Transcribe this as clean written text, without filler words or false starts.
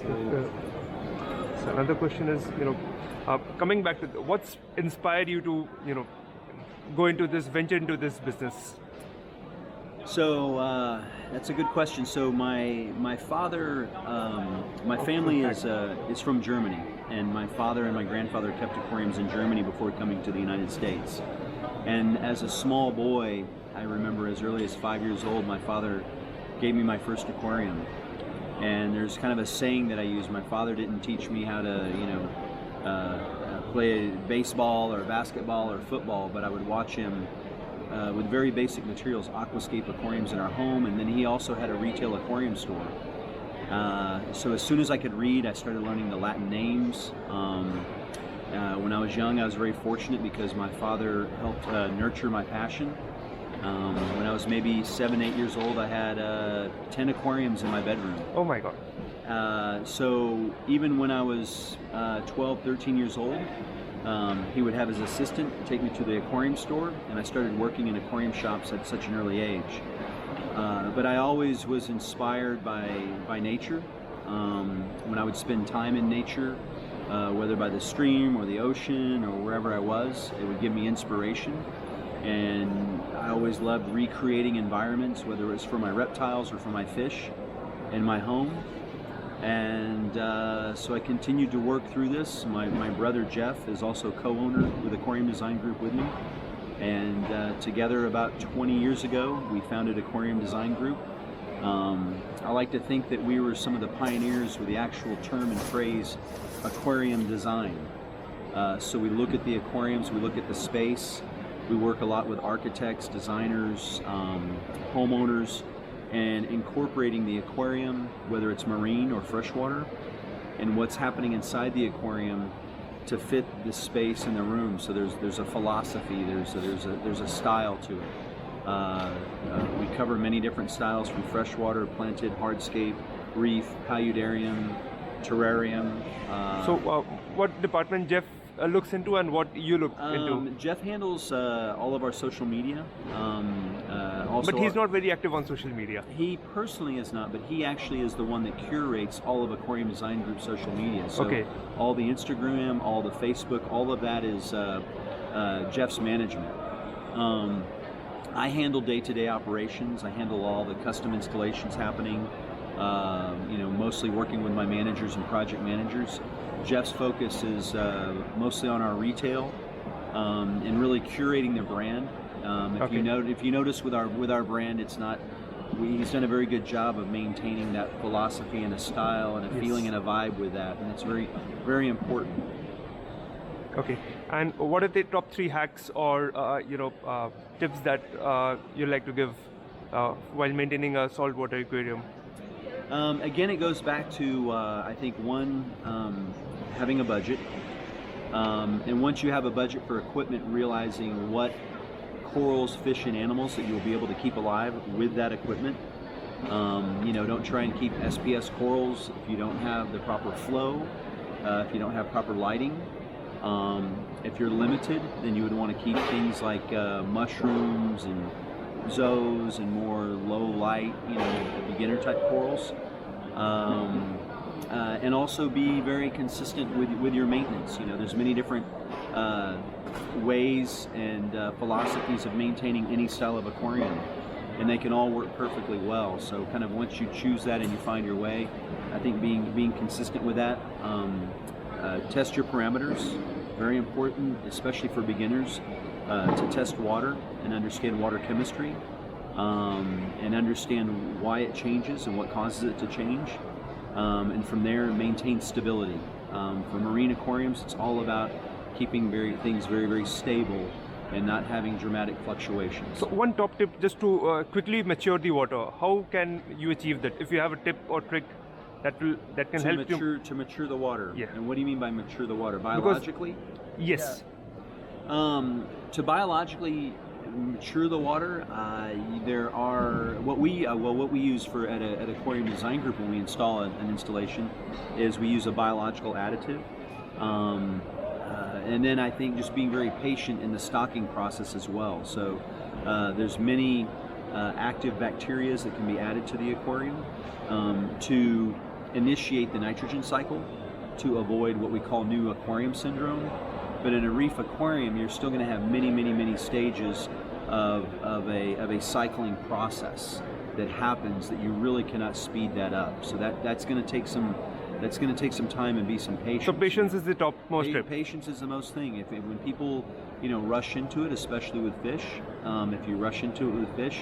So another question is, coming back to what's inspired you to, go into this, venture into this business? So that's a good question. So my father, my family is from Germany, and my father and my grandfather kept aquariums in Germany before coming to the United States. And as a small boy, I remember as early as 5 years old, my father gave me my first aquarium. And there's kind of a saying that I use. My father didn't teach me how to, play baseball or basketball or football, but I would watch him with very basic materials, aquascape aquariums in our home, and then he also had a retail aquarium store. So as soon as I could read, I started learning the Latin names. When I was young, I was very fortunate because my father helped nurture my passion. When I was maybe 7, 8 years old, I had 10 aquariums in my bedroom. Oh my God. So even when I was 12, 13 years old, he would have his assistant take me to the aquarium store, and I started working in aquarium shops at such an early age. But I always was inspired by nature. When I would spend time in nature, whether by the stream or the ocean or wherever I was, it would give me inspiration. And I always loved recreating environments, whether it was for my reptiles or for my fish in my home. And so I continued to work through this. My brother Jeff is also co-owner with Aquarium Design Group with me. And together about 20 years ago, we founded Aquarium Design Group. I like to think that we were some of the pioneers with the actual term and phrase aquarium design. So we look at the aquariums, we look at the space. We work a lot with architects, designers, homeowners, and incorporating the aquarium, whether it's marine or freshwater, and what's happening inside the aquarium to fit the space in the room. So there's a philosophy, there's a style to it. We cover many different styles from freshwater, planted, hardscape, reef, paludarium, terrarium. So what department Jeff looks into and what you look into? Jeff handles all of our social media. Also, but he's not very active on social media. He personally is not, but he actually is the one that curates all of Aquarium Design Group social media. So all the Instagram, all the Facebook, all of that is Jeff's management. I handle day-to-day operations. I handle all the custom installations happening. Mostly working with my managers and project managers. Jeff's focus is mostly on our retail and really curating the brand. If you notice with our brand, it's not. He's done a very good job of maintaining that philosophy and a style and a feeling and a vibe with that, and it's very, very important. Okay, and what are the top 3 hacks or tips that you like to give while maintaining a saltwater aquarium? Again, it goes back to I think having a budget, and once you have a budget for equipment, realizing what corals, fish, and animals that you'll be able to keep alive with that equipment. Don't try and keep SPS corals if you don't have the proper flow, if you don't have proper lighting. If you're limited, then you would want to keep things like mushrooms and zoos and more low light, beginner type corals. And also be very consistent with your maintenance. There's many different ways and philosophies of maintaining any style of aquarium, and they can all work perfectly well. So kind of once you choose that and you find your way, I think being consistent with that. Test your parameters, very important, especially for beginners, to test water and understand water chemistry, and understand why it changes and what causes it to change. And from there, maintain stability. For marine aquariums, it's all about keeping things very, very stable and not having dramatic fluctuations. So one top tip, just to quickly mature the water, how can you achieve that? If you have a tip or trick that can help you to mature the water. Yeah. And what do you mean by mature the water? Biologically? Yes. To biologically mature the water, there are what we use at Aquarium Design Group when we install an installation is we use a biological additive, and then I think just being very patient in the stocking process as well. So there's many active bacteria that can be added to the aquarium to initiate the nitrogen cycle to avoid what we call new aquarium syndrome. But in a reef aquarium, you're still going to have many stages of a cycling process that happens that you really cannot speed that up. So that's going to take some time and be some patience. So patience is the topmost tip. Patience is the most thing. When people rush into it, especially with fish, if you rush into it with fish,